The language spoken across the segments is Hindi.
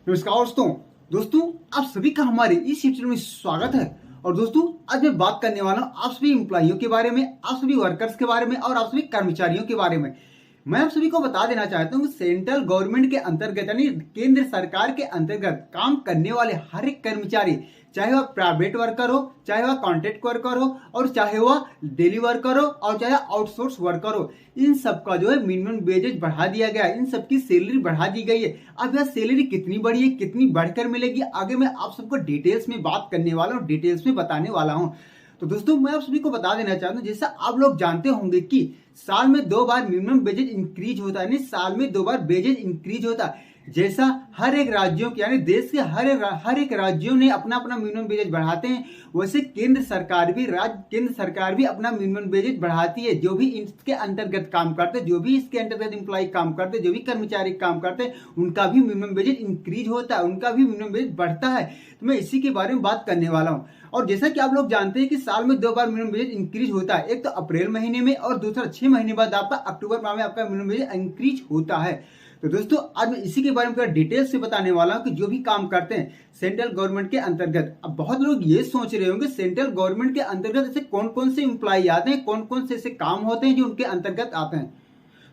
नमस्कार दोस्तों आप सभी का हमारे इस चैनल में स्वागत है। और दोस्तों आज मैं बात करने वाला हूँ आप सभी एम्प्लॉइयों के बारे में, आप सभी वर्कर्स के बारे में और आप सभी कर्मचारियों के बारे में। मैं आप सभी को बता देना चाहता हूँ सेंट्रल गवर्नमेंट के अंतर्गत यानी केंद्र सरकार के अंतर्गत काम करने वाले हर एक कर्मचारी, चाहे वह प्राइवेट वर्कर हो, चाहे वह कॉन्ट्रैक्ट वर्कर हो, और चाहे वह डेली वर्कर हो, और चाहे आउटसोर्स वर्कर हो, इन सबका जो है मिनिमम वेजेज बढ़ा दिया गया है। इन सबकी सैलरी बढ़ा दी गई है। अब यह सैलरी कितनी बढ़ी है, कितनी बढ़कर मिलेगी, आगे मैं आप सबको डिटेल्स में बात करने वाला हूँ, डिटेल्स में बताने वाला हूँ। तो दोस्तों मैं आप सभी को बता देना चाहता हूँ, जैसा आप लोग जानते होंगे कि साल में 2 बार मिनिमम वेजेज इंक्रीज होता है, यानी साल में 2 बार वेजेज इंक्रीज होता है। जैसा हर एक राज्यों के यानी देश के हर एक राज्यों ने अपना अपना मिनिमम वेजेज बढ़ाते हैं, वैसे केंद्र सरकार भी अपना मिनिमम वेजेज बढ़ाती है। जो भी इसके अंतर्गत काम करते हैं, जो भी इसके अंतर्गत एम्प्लॉय काम करते हैं, जो भी कर्मचारी काम करते हैं, उनका भी मिनिमम वेजेज इंक्रीज होता है, उनका भी मिनिमम वेजेज बढ़ता है। तो मैं इसी के बारे में बात करने वाला हूँ। और जैसा कि आप लोग जानते हैं कि साल में 2 बार मिनिमम वेजेज इंक्रीज होता है, एक तो अप्रैल महीने में और दूसरा 6 महीने बाद आपका अक्टूबर माह में आपका मिनिमम वेजेज इंक्रीज होता है। तो दोस्तों आज मैं इसी के बारे में थोड़ा डिटेल से बताने वाला हूं कि जो भी काम करते हैं सेंट्रल गवर्नमेंट के अंतर्गत। अब बहुत लोग ये सोच रहे होंगे सेंट्रल गवर्नमेंट के अंतर्गत ऐसे कौन कौन से एम्प्लॉय आते हैं, कौन कौन से ऐसे काम होते हैं जो उनके अंतर्गत आते हैं।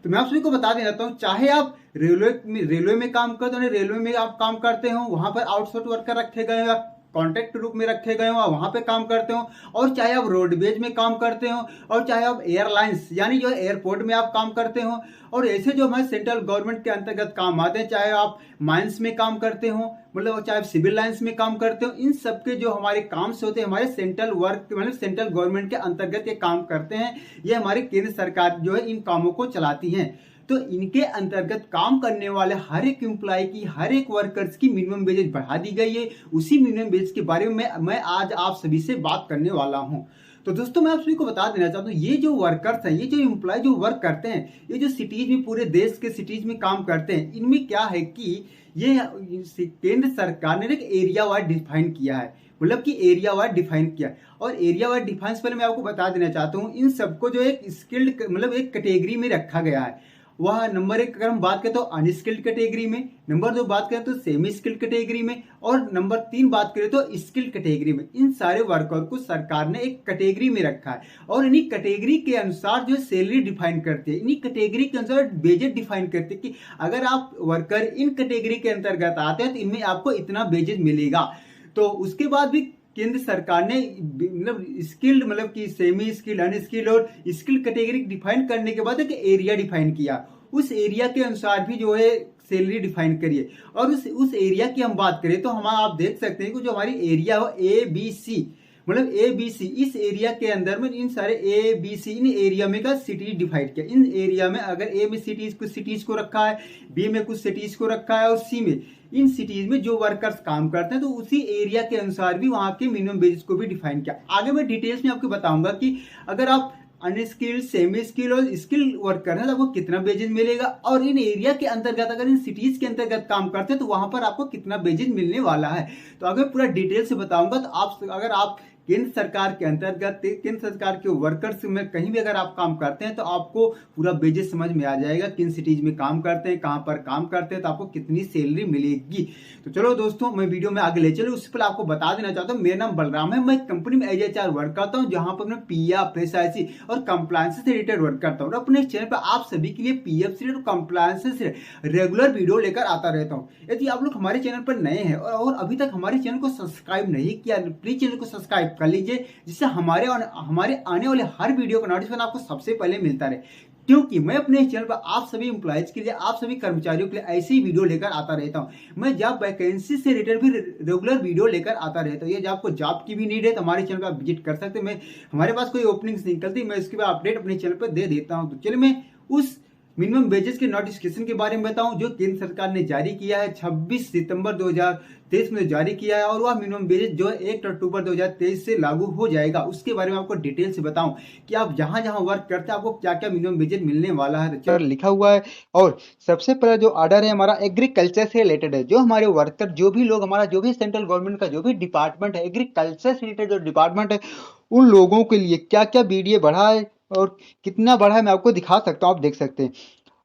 तो मैं आप सभी को बता देना चाहता हूँ, चाहे आप रेलवे में काम करते हो, रेलवे में आप काम करते हो, वहां पर आउटसोर्स वर्कर रखे गए हो, कॉन्ट्रैक्ट रूप में रखे गए हो, वहां पे काम करते हो, और चाहे आप रोडवेज में काम करते हो, और चाहे आप एयरलाइंस यानी जो एयरपोर्ट में आप काम करते हो, और ऐसे जो हमारे सेंट्रल गवर्नमेंट के अंतर्गत काम आते हैं, चाहे आप माइंस में काम करते हो, मतलब चाहे आप सिविल लाइंस में काम करते हो, इन सबके जो हमारे काम से होते हैं हमारे सेंट्रल सेंट्रल गवर्नमेंट के अंतर्गत ये काम करते हैं। ये हमारी केंद्र सरकार जो है इन कामों को चलाती है। तो इनके अंतर्गत काम करने वाले हर एक एम्प्लॉय की, हर एक वर्कर्स की मिनिमम वेजेज बढ़ा दी गई है। उसी मिनिमम वेज के बारे में मैं आज आप सभी से बात करने वाला हूं। तो दोस्तों मैं आप सभी को बता देना चाहता हूँ, ये जो वर्कर्स हैं, ये जो एम्प्लॉय जो वर्क करते हैं, ये जो सिटीज में, पूरे देश के सिटीज में काम करते हैं, इनमें क्या है कि ये केंद्र सरकार ने एक एरिया वाइज डिफाइन किया है, मतलब कि एरिया वाइज डिफाइन किया। और एरिया वाइज डिफाइन पहले मैं आपको बता देना चाहता हूँ, इन सबको जो एक स्किल्ड मतलब एक कैटेगरी में रखा गया है। वह नंबर 1 अगर हम बात करें तो अनस्किल्ड कैटेगरी में, नंबर 2 बात करें तो सेमी स्किल्ड कैटेगरी में, और नंबर 3 बात करें तो स्किल्ड कैटेगरी में। इन सारे वर्कर को सरकार ने एक कैटेगरी में रखा है, और इन्हीं कैटेगरी के अनुसार जो सैलरी डिफाइन करती है, इन्हीं कैटेगरी के अनुसार वेजेज डिफाइन करती है कि अगर आप वर्कर इन कैटेगरी के अंतर्गत आते हैं तो इनमें आपको इतना वेजेज मिलेगा। तो उसके बाद भी केंद्र सरकार ने मतलब स्किल्ड मतलब कि सेमी स्किल्ड, अनस्किल्ड और स्किल्ड कैटेगरी डिफाइन करने के बाद एक एरिया डिफाइन किया। उस एरिया के अनुसार भी जो है सैलरी डिफाइन करिए। और उस एरिया की हम बात करें तो हम आप देख सकते हैं कि जो हमारी एरिया हो ABC, मतलब ABC, इस एरिया के अंदर में इन सारे ABC इन एरिया में का सिटी डिवाइड किया। इन एरिया में अगर ए में सिटीज को रखा है, बी में कुछ सिटीज को रखा है, और सी में इन सिटीज में जो वर्कर्स काम करते हैं, तो उसी एरिया के अनुसार भी वहां के मिनिमम वेजेस को भी डिफाइन किया। आगे मैं डिटेल्स में आपको बताऊंगा कि अगर आप अनस्किल्ड, सेमी स्किल्ड और स्किल्ड वर्कर है तो आपको कितना वेजेज मिलेगा, और इन एरिया के अंतर्गत अगर इन सिटीज के अंतर्गत काम करते हैं तो वहां पर आपको कितना वेजेज मिलने वाला है। तो अगर पूरा डिटेल से बताऊंगा तो अगर आप केंद्र सरकार के अंतर्गत, केंद्र सरकार के वर्कर्स में कहीं भी अगर आप काम करते हैं तो आपको पूरा वेजेस समझ में आ जाएगा, किन सिटीज में काम करते हैं, कहां पर काम करते हैं, तो आपको कितनी सैलरी मिलेगी। तो चलो दोस्तों मैं वीडियो में आगे ले चलो, उससे पहले आपको बता देना चाहता हूँ मेरा नाम बलराम है। मैं कंपनी में HR वर्क करता हूँ, जहां पर मैं PF, SIC और कंप्लायंस से रिलेटेड वर्क करता हूँ। अपने चैनल पर आप सभी के लिए PF से और कंप्लायंस से रेगुलर वीडियो लेकर आता रहता हूँ। यदि आप लोग हमारे चैनल पर नए हैं और अभी तक हमारे चैनल को सब्सक्राइब नहीं किया, प्लीज चैनल को सब्सक्राइब कर लीजिए, जिससे हमारे आने वाले हर वीडियो का नोटिफिकेशन आपको सबसे पहले मिलता रहे। क्योंकि मैं अपने चैनल पर आप सभी एम्प्लॉयज के लिए, आप सभी कर्मचारियों के लिए ऐसे ही वीडियो लेकर आता रहता हूं। मैं जॉब वैकेंसी से रिलेटेड भी रेगुलर वीडियो लेकर आता रहता हूं। ये जब आपको जॉब की भी नीड है तो हमारे चैनल पर आप विजिट कर सकते हैं। मैं हमारे पास कोई ओपनिंग्स निकलती मैं इसके बाद अपडेट अपने चैनल पर दे देता हूँ। तो चलिए मैं उस मिनिमम वेजेस के नोटिफिकेशन के बारे में बताऊं जो केंद्र सरकार ने जारी किया है 26 सितंबर 2023 में जारी किया है, और वह मिनिमम वेजेस जो है 1 अक्टूबर 2023 से लागू हो जाएगा। उसके बारे में आपको डिटेल से बताऊं कि आप जहां जहां वर्क करते हैं आपको क्या क्या मिनिमम वेजेस मिलने वाला है। तो लिखा हुआ है, और सबसे पहला जो ऑर्डर है हमारा एग्रीकल्चर से रिलेटेड है। जो हमारे वर्कर, जो भी लोग, हमारा जो भी सेंट्रल गवर्नमेंट का जो भी डिपार्टमेंट है, एग्रीकल्चर से रिलेटेड जो डिपार्टमेंट है, उन लोगों के लिए क्या क्या BDA बढ़ा है और कितना बढ़ा है मैं आपको दिखा सकता हूँ, आप देख सकते हैं।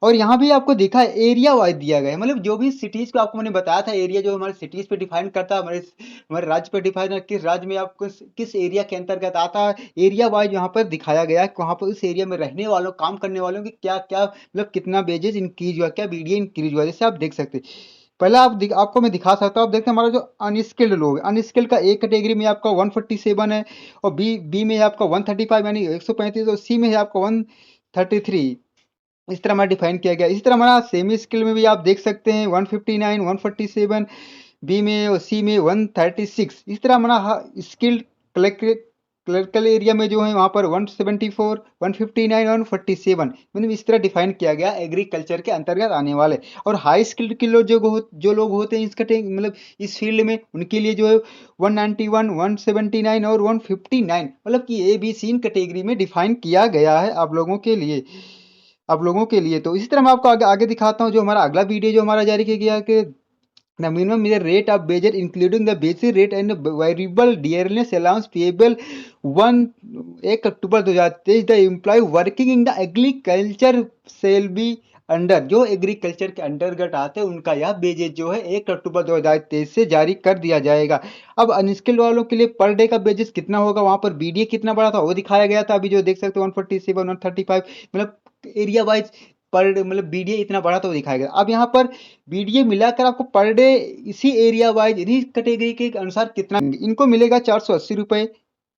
और यहाँ भी आपको दिखा है एरिया वाइज दिया गया है, मतलब जो भी सिटीज को आपको मैंने बताया था, एरिया जो हमारे सिटीज पे डिफाइन करता है, हमारे राज्य पे डिफाइन है, किस राज्य में आपको किस एरिया के अंतर्गत आता है, एरिया वाइज यहाँ पर दिखाया गया है कि वहाँ पर उस एरिया में रहने वालों, काम करने वालों की क्या क्या, मतलब कितना वेजेस इंक्रीज हुआ, क्या बीडीए इंक्रीज हुआ, जैसे आप देख सकते हैं। पहले आपको मैं दिखा सकता हूँ, आप देखते हैं हमारा जो अनस्किल्ड लोग, अनस्किल्ड का ए कैटेगरी में आपका 147 है, और बी में है आपका 135 यानी 135, और सी में है आपका 133। इस तरह हमारा डिफाइन किया गया। इसी तरह हमारा सेमी स्किल में भी आप देख सकते हैं 159, 147, बी में और सी में 136। इस तरह हमारा स्किल्ड क्लर्कल एरिया में जो है वहाँ पर 174, 159 और 147, मतलब इस तरह डिफाइन किया गया एग्रीकल्चर के अंतर्गत आने वाले। और हाई स्किल्ड के लोग जो लोग होते हैं मतलब इस फील्ड में, उनके लिए जो है 191, 179 और 159, मतलब कि ए बी सी इन कैटेगरी में डिफाइन किया गया है आप लोगों के लिए। तो इसी तरह मैं आपको आगे दिखाता हूँ जो हमारा अगला वीडियो जो हमारा जारी किया गया कि the minimum is the rate of wages including the basic rate and variable dearness allowance payable 1 October 2023 the employee working in the agriculture shall be under, जो एग्रीकल्चर के अंतर्गत आते हैं उनका यह बेजेज जो है 1 अक्टूबर 2023 से जारी कर दिया जाएगा। अब अनस्किल्ड वालों के लिए पर डे का बेजेस कितना होगा, वहां पर बीडीए कितना बड़ा था वो दिखाया गया था, अभी जो देख सकते हो 147, 135, मतलब एरिया वाइज पर डे, मतलब बीडीए इतना बड़ा तो दिखाया गया। अब यहाँ पर बीडीए मिलाकर आपको पर डे इसी एरिया वाइज इन्हीं कैटेगरी के अनुसार कितना, इनको मिलेगा 480 रुपए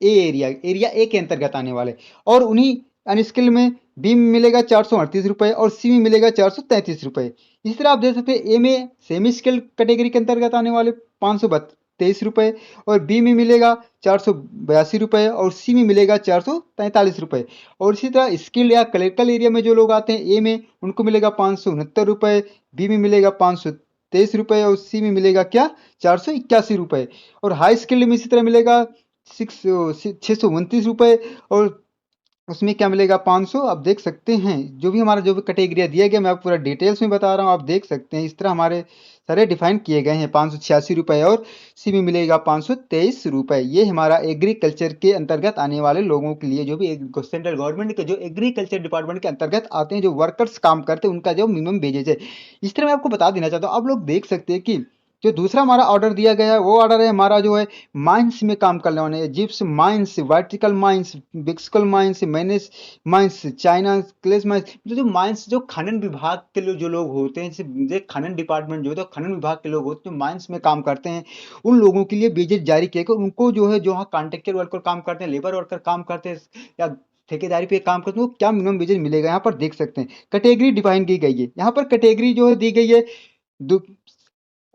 एरिया ए के अंतर्गत आने वाले, और उन्हीं अनस्किल में बी में मिलेगा 438 रुपए और सी में मिलेगा 433 रुपए। इसी तरह आप देख सकते हैं ए में सेमी स्किल कैटेगरी के अंतर्गत आने वाले 523 रुपए, और बी में मिलेगा 482 रुपए और सी में मिलेगा 443 रुपए। और इसी तरह स्किल या क्लरिकल एरिया में जो लोग आते हैं ए में, उनको मिलेगा 569 रुपए, बी में मिलेगा 523 रुपए और सी में मिलेगा क्या 481 रुपए। और हाई स्किल्ड में इसी तरह मिलेगा 629 रुपए, और उसमें क्या मिलेगा 500। आप देख सकते हैं जो भी कैटेगरिया दिया गया, मैं आपको पूरा डिटेल्स में बता रहा हूँ, आप देख सकते हैं इस तरह हमारे सारे डिफाइन किए गए हैं। 586 रुपए और सी में मिलेगा 523 रुपए। ये हमारा एग्रीकल्चर के अंतर्गत आने वाले लोगों के लिए, जो भी सेंट्रल गवर्नमेंट के जो एग्रीकल्चर डिपार्टमेंट के अंतर्गत आते हैं, जो वर्कर्स काम करते हैं, उनका जो मिनिमम वेजेज है। इस तरह मैं आपको बता देना चाहता हूँ, आप लोग देख सकते हैं कि जो दूसरा हमारा ऑर्डर दिया गया है, वो ऑर्डर है हमारा जो है माइंस में काम करने वाले, जिप्स माइंस, वर्टिकल माइंस, बिक्सिकल mines, manage mines, china clays mines, जो माइंस जो खनन विभाग के जो लोग होते हैं, जैसे खनन डिपार्टमेंट जो है, तो खनन विभाग के लोग होते हैं, माइंस में काम करते हैं, उन लोगों के लिए बेजेस जारी किए गए। उनको जो है, जो हाँ कॉन्ट्रेक्टर वर्कर काम करते हैं, लेबर वर्कर काम करते हैं, या ठेकेदारी पे काम करते हैं, वो क्या मिनिमम वेजेस मिलेगा यहाँ पर देख सकते हैं। कैटेगरी डिफाइन की गई है, यहाँ पर कैटेगरी जो है दी गई है,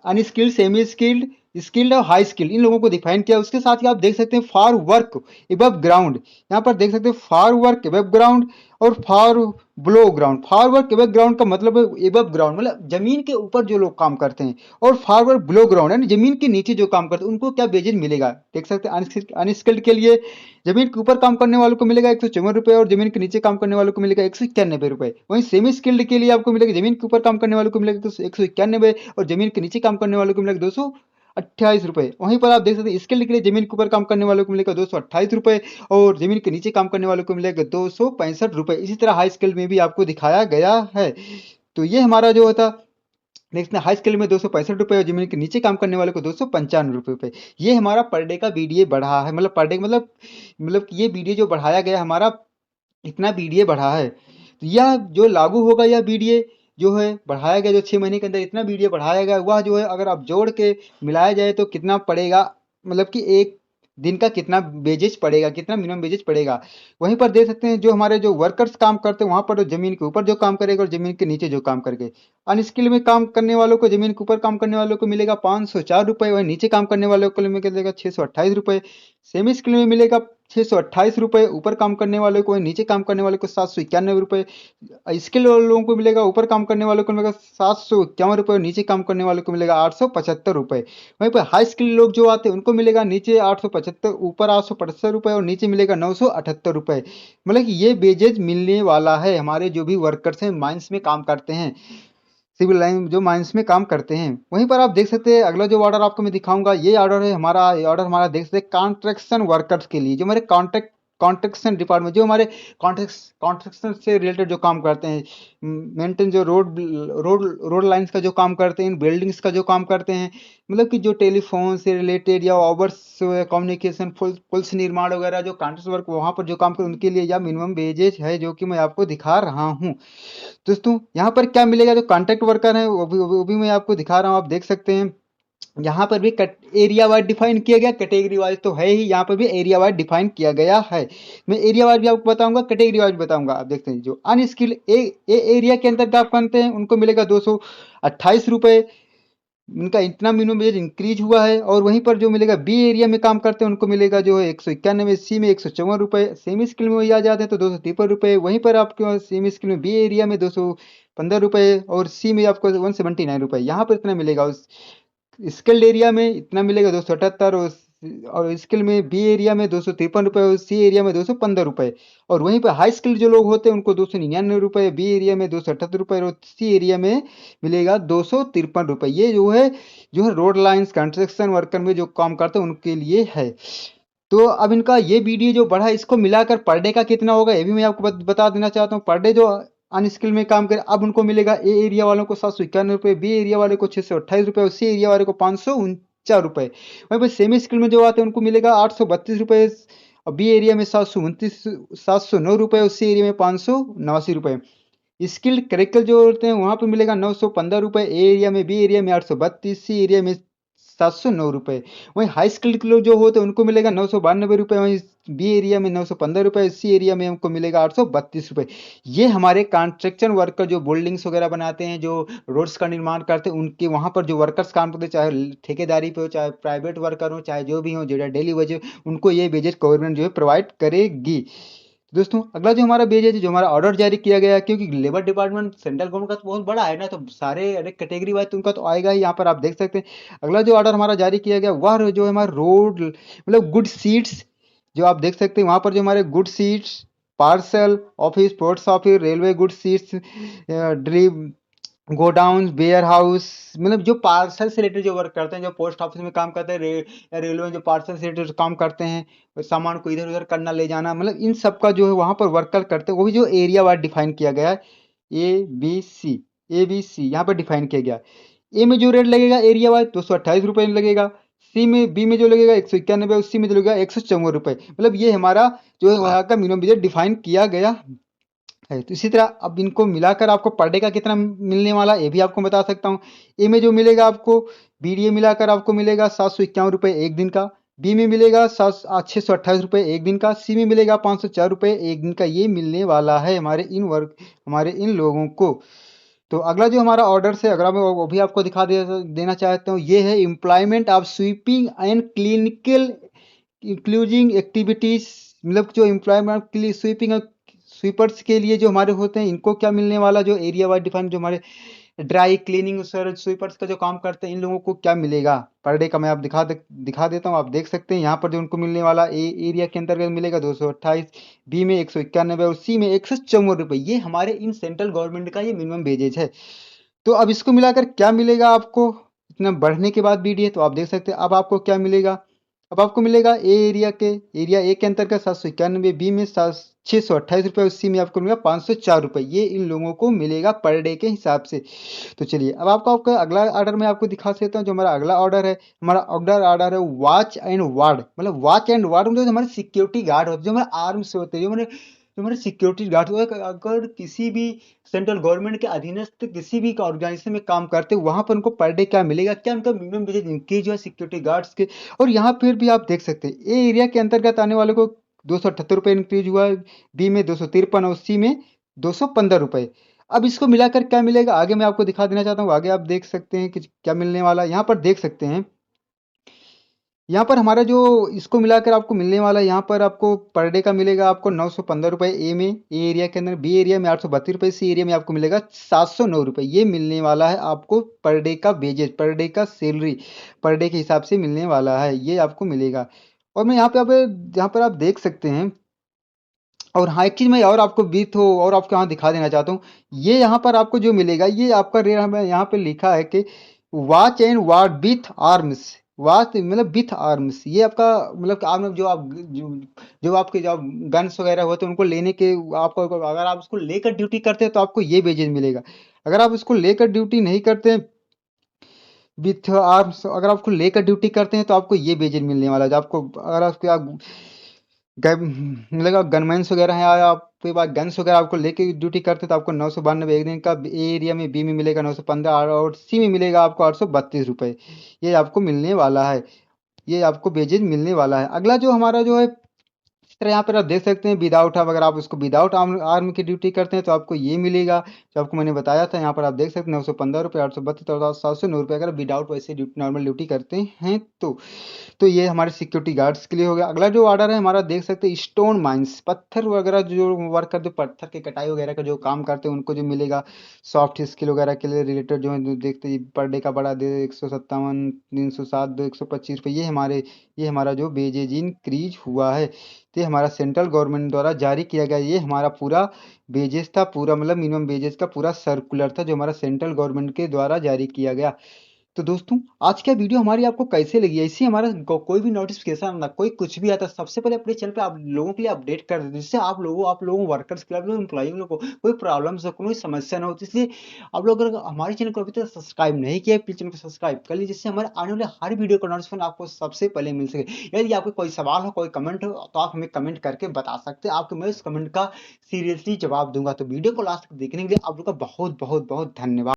अनस्किल्ड, सेमी स्किल्ड, स्किल्ड और हाई स्किल्ड, इन लोगों को डिफाइन किया। उसके साथ ही आप देख सकते हैं फॉर वर्क एबव ग्राउंड, यहाँ पर देख सकते हैं फॉर वर्क एबव ग्राउंड और for blow ground. For work above ground का मतलब है एबव ग्राउंड मतलब जमीन के ऊपर जो लोग काम करते हैं, और फॉर वर्क ब्लो ग्राउंड यानी जमीन के नीचे जो काम करते हैं, उनको क्या वेजेज मिलेगा देख सकते हैं। अनस्किल्ड के लिए जमीन के ऊपर काम करने वालों को मिलेगा 154 रुपए और जमीन के नीचे काम करने वालों को मिलेगा 191 रुपए। वहीं सेमी स्किल्ड के लिए आपको मिलेगा जमीन के ऊपर काम करने वालों को मिलेगा 191 और जमीन के नीचे काम करने वालों को मिलेगा 228 रुपए। वहीं पर आप देख सकते हैं स्किल्ड के लिए जमीन के ऊपर काम करने वालों को मिलेगा 228 रुपए और जमीन के नीचे काम करने वालों को मिलेगा 265 रुपए। इसी तरह हाई स्किल्ड में भी आपको दिखाया गया है। तो ये हमारा जो होता नेक्स्ट हाई स्किल में 265 रुपए और जमीन के नीचे काम करने वाले को 295 रुपए। ये हमारा पर डे का बीडीए बढ़ा है, मतलब पर डे मतलब ये बीडीए जो बढ़ाया गया हमारा, इतना बीडीए बढ़ा है। तो यह जो लागू होगा, यह बीडीए जो है बढ़ाया गया, जो 6 महीने के अंदर इतना बीडीए बढ़ाया गया, वह जो है अगर आप जोड़ के मिलाया जाए तो कितना पड़ेगा, मतलब कि एक दिन का कितना वेजेज पड़ेगा, कितना मिनिमम वेजेज पड़ेगा। वहीं पर देख सकते हैं जो हमारे जो वर्कर्स काम करते हैं, वहां पर जमीन के ऊपर जो काम करेगा और जमीन के नीचे जो काम करके, अनस्किल में काम करने वालों को, जमीन के ऊपर काम करने वालों को मिलेगा 504 रुपए, वहीं नीचे काम करने वालों को मिलेगा 628 रुपए। सेमी स्किल में मिलेगा 628 रुपए ऊपर काम करने वालों को, नीचे काम करने वालों को 791 रुपए। स्किल लोगों को मिलेगा, ऊपर काम करने वालों को मिलेगा 751 रुपए और नीचे काम करने वालों को मिलेगा 875 रुपए। वहीं पर हाई स्किल लोग जो आते हैं उनको मिलेगा नीचे 875, ऊपर 875 रुपए और नीचे मिलेगा 978 रुपए। मतलब कि ये वेजेज मिलने वाला है हमारे जो भी वर्कर्स हैं, माइंस में काम करते हैं, सिविल लाइन जो माइंस में काम करते हैं। वहीं पर आप देख सकते हैं अगला जो ऑर्डर आपको मैं दिखाऊंगा, ये ऑर्डर है हमारा, ये ऑर्डर हमारा देख सकते हैं कॉन्ट्रैक्शन वर्कर्स के लिए, जो हमारे कॉन्स्ट्रक्शन डिपार्टमेंट, जो हमारे कॉन्स्ट्रक्शन से रिलेटेड जो काम करते हैं, मेंटेन जो रोड लाइंस का जो काम करते हैं, बिल्डिंग्स का जो काम करते हैं, मतलब कि जो टेलीफोन से रिलेटेड या ओवर्स कम्युनिकेशन पुल्स निर्माण वगैरह जो कॉन्ट्रैक्ट वर्क वहाँ पर जो काम करते हैं उनके लिए यह मिनिमम वेजेज है जो कि मैं आपको दिखा रहा हूँ। दोस्तों यहाँ पर क्या मिलेगा, जो कॉन्ट्रैक्ट वर्कर है वो भी मैं आपको दिखा रहा हूँ, आप देख सकते हैं। यहाँ पर भी एरिया वाइज डिफाइन किया गया, कैटेगरी वाइज तो है ही, यहाँ पर भी एरिया वाइज डिफाइन किया गया है। मैं एरिया वाइज भी आपको बताऊंगा, कैटेगरी वाइज बताऊंगा। आप देखते हैं जो अनस्किल्ड एरिया के अंतर्गत आप करते हैं उनको मिलेगा 228 रुपये, उनका इतना मिनिमम वेज इंक्रीज हुआ है। और वहीं पर जो मिलेगा बी एरिया में काम करते हैं उनको मिलेगा जो है 191, सी में 154 रुपये, सेमी स्किल में वही आ जाते हैं तो 253 रुपये। वहीं पर आपके सेमी स्किल में बी एरिया में 215 रुपये और सी में आपको 179 रुपये, यहाँ पर इतना मिलेगा। उस स्किल्ड एरिया में इतना मिलेगा 278, और स्किल में बी एरिया में 253 रुपये और सी एरिया में 215 रुपये। और वहीं पर हाई स्किल्ड जो लोग होते हैं उनको 299 रुपये, बी एरिया में 278 रुपये और सी एरिया में मिलेगा 253 रुपये। ये जो है रोड लाइन्स कंस्ट्रक्शन वर्कर में जो काम करते हैं उनके लिए है। तो अब इनका ये वीडियो जो बढ़ा इसको मिलाकर पर डे का कितना होगा ये भी मैं आपको बता देना चाहता हूँ। पर डे जो अनस्किल में काम करे अब उनको मिलेगा ए एरिया वालों को 791 रुपये, बी एरिया वाले को 628 रुपये और सी एरिया वाले को 549 रुपये। वहीं पर सेमी स्किल में जो आते हैं उनको मिलेगा 832 रुपये और बी एरिया में 709 रुपये और सी एरिया में 589 रुपये। स्किल्ड करेक्टर जो होते हैं वहाँ पर मिलेगा 915 रुपये, ए एरिया में, बी एरिया में 832, सी एरिया में 709 रुपये। वहीं हाई स्किल्ड लोग जो होते हैं उनको मिलेगा 992 रुपये, वहीं बी एरिया में 915 रुपये, सी एरिया में हमको मिलेगा 832 रुपये। ये हमारे कंस्ट्रक्शन वर्कर जो बिल्डिंग्स वगैरह बनाते हैं, जो रोड्स का निर्माण करते हैं, उनके वहाँ पर जो वर्कर्स काम करते हैं, चाहे ठेकेदारी पे हो, चाहे प्राइवेट वर्कर हो, चाहे जो भी हो, जो डेली वेज, उनको ये वेजेज गवर्नमेंट जो है प्रोवाइड करेगी। दोस्तों अगला जो हमारा पेज है, जो हमारा ऑर्डर जारी किया गया है, क्योंकि लेबर डिपार्टमेंट सेंट्रल गवर्नमेंट का तो बहुत बड़ा है ना, तो सारे अरे कैटेगरी वाइज तो उनका तो आएगा ही। यहाँ पर आप देख सकते हैं अगला जो ऑर्डर हमारा जारी किया गया वह जो है हमारा रोड मतलब गुड सीट्स, जो आप देख सकते हैं वहाँ पर जो हमारे goods sheds, parcel office, post office, railway goods sheds, ड्रीव गोडाउन, वेयर हाउस, मतलब जो पार्सल से रिलेटेड जो वर्क करते हैं, जो पोस्ट ऑफिस में काम करते हैं, या रेलवे में जो पार्सल से रिलेटेड काम करते हैं, सामान को इधर उधर करना ले जाना, मतलब इन सब का जो है वहाँ पर वर्कर करते हैं, वो भी जो एरिया वाइज डिफाइन किया गया है। ए बी सी यहाँ पर डिफाइन किया गया। ए में जो रेट लगेगा एरिया वाइज 228 रुपये लगेगा, सी में बी में जो लगेगा 191, और सी में जो लगेगा 154 रुपये। मतलब ये हमारा जो है वहाँ का मिनिमम बजट डिफाइन किया गया है। तो इसी तरह अब इनको मिलाकर आपको पर डे का कितना मिलने वाला ये भी आपको बता सकता हूँ। ए में जो मिलेगा आपको बीडीए मिलाकर आपको मिलेगा 751 रुपये एक दिन का, बी में मिलेगा 628 रुपये एक दिन का, सी में मिलेगा 504 रुपये एक दिन का। ये मिलने वाला है हमारे इन लोगों को। तो अगला जो हमारा ऑर्डर है अगर मैं वो भी आपको देना चाहता हूँ, ये है employment of sweeping and clinical including activities, मतलब जो एम्प्लॉयमेंट के लिए स्वीपिंग और स्वीपर्स के लिए जो हमारे होते हैं इनको क्या मिलने वाला, जो एरिया वाइज डिफाइन जो हमारे ड्राई क्लीनिंग स्वीपर्स का जो काम करते हैं इन लोगों को क्या मिलेगा पर डे का मैं आप दिखा देता हूँ। आप देख सकते हैं यहाँ पर जो उनको मिलने वाला एरिया के अंतर्गत मिलेगा 228, बी में 191 और सी में 154 रुपये। ये हमारे इन सेंट्रल गवर्नमेंट का ये मिनिमम वेजेज है। तो अब इसको मिलाकर क्या मिलेगा आपको इतना बढ़ने के बाद बीडीए, तो आप देख सकते हैं अब आपको क्या मिलेगा। अब आपको मिलेगा एरिया ए के अंतर्गत 791, बी में 628 रुपये, सी में आपको मिलेगा 504 रुपये। ये इन लोगों को मिलेगा पर डे के हिसाब से। तो चलिए अब आपका अगला ऑर्डर मैं आपको दिखा देता हूँ। जो हमारा अगला ऑर्डर है, हमारा ऑर्डर है वॉच एंड वार्ड, मतलब वॉच एंड वार्ड मतलब हमारे सिक्योरिटी गार्ड होते हैं, जो हमारे आर्म्स होते हैं, जो हमारे सिक्योरिटी गार्ड होते हैं। अगर किसी भी सेंट्रल गवर्नमेंट के अधीनस्थ किसी भी ऑर्गेनाइजेशन में काम करते हैं वहां पर उनको पर डे क्या मिलेगा, क्या उनका मिनिमम वेजेज इंक्रीज हुआ सिक्योरिटी गार्ड्स के। और यहाँ फिर भी आप देख सकते हैं ए एरिया के अंतर्गत आने वाले को 278 रुपये इंक्रीज हुआ, बी में 253 और सी में 215 रुपये। अब इसको मिलाकर क्या मिलेगा आगे मैं आपको दिखा देना चाहता हूँ। आगे आप देख सकते हैं कि क्या मिलने वाला, यहाँ पर देख सकते हैं। यहाँ पर हमारा जो इसको मिलाकर आपको मिलने वाला है, यहाँ पर आपको पर डे का मिलेगा आपको 915 रुपये ए एरिया के अंदर, बी एरिया में 832 रुपये, सी एरिया में आपको मिलेगा 709 रुपये। ये मिलने वाला है आपको पर डे का वेजेज, पर डे का सैलरी पर डे के हिसाब से मिलने वाला है, ये आपको मिलेगा। और मैं यहाँ पर आप देख सकते हैं। और हाँ एक चीज़ मैं और आपको और आपको यहाँ दिखा देना चाहता हूँ। ये यहाँ पर आपको जो मिलेगा ये आपका यहाँ पे लिखा है कि watch and ward with arms, वास्तव मतलब विथ आर्म्स, ये आपका मतलब कि आर्म जो आप जो आपके जो गन्स वगैरह होते हैं उनको लेने के आपको, अगर आप उसको लेकर ड्यूटी करते हैं तो आपको ये बेजेज मिलेगा। अगर आप उसको लेकर ड्यूटी नहीं करते विथ आर्म्स, अगर आप उसको लेकर ड्यूटी करते हैं तो आपको ये बेजेज मिलने वाला है। जो आपको अगर आपके मतलब गनमैन्स वगैरह हैं, आपके पास गन्स वगैरह आपको लेके ड्यूटी करते हैं तो आपको 992 एक दिन का ए एरिया में, बी में मिलेगा 915, और सी में मिलेगा आपको 832 रुपये। ये आपको मिलने वाला है, ये आपको बेजेज मिलने वाला है। अगला जो हमारा जो है, इस तरह यहाँ पर आप देख सकते हैं विदाउट आर्म, अगर आप उसको विदाउट आर्म की ड्यूटी करते हैं तो आपको ये मिलेगा जो आपको मैंने बताया था। यहाँ पर आप देख सकते हैं 915 रुपये, 832 और 709 रुपये, अगर विदाउट वैसे नॉर्मल ड्यूटी करते हैं तो ये हमारे सिक्योरिटी गार्ड्स के लिए हो गया। अगला जो ऑर्डर है हमारा देख सकते हैं स्टोन माइंस, पत्थर वगैरह जो वर्कर जो पत्थर की कटाई वगैरह का जो काम करते हैं उनको जो मिलेगा सॉफ्ट स्किल वगैरह के लिए रिलेटेड जो है, जो देखते हैं पर डे का बड़ा दे 157, 307, 125 रुपये, ये हमारा जो बेजेज इंक्रीज हुआ है, तो ये हमारा सेंट्रल गवर्नमेंट द्वारा जारी किया गया, ये हमारा पूरा बेजेस था, पूरा मतलब मिनिमम बेजेस का पूरा सर्कुलर था जो हमारा सेंट्रल गवर्नमेंट के द्वारा जारी किया गया। तो दोस्तों आज का वीडियो हमारी आपको कैसे लगी है, इससे हमारा कोई भी नोटिफिकेशन ना कोई कुछ भी आता है सबसे पहले अपने चैनल पे आप लोगों के लिए अपडेट कर देते हैं, जिससे आप लोगों वर्कर्स के लिए, आप लोगों एम्प्लॉई लोगों को कोई प्रॉब्लम हो, कोई समस्या ना हो। तो इसलिए आप लोग अगर हमारे चैनल को अभी तक सब्सक्राइब नहीं किया प्लीज चैनल को सब्सक्राइब कर लीजिए, जिससे हमारे आने वाले हर वीडियो का नोटिफिकेशन आपको सबसे पहले मिल सके। यदि आपको कोई सवाल हो, कोई कमेंट हो, तो आप हमें कमेंट करके बता सकते हैं, आपको मैं उस कमेंट का सीरियसली जवाब दूंगा। तो वीडियो को लास्ट तक देखने के लिए आप लोग का बहुत बहुत बहुत धन्यवाद।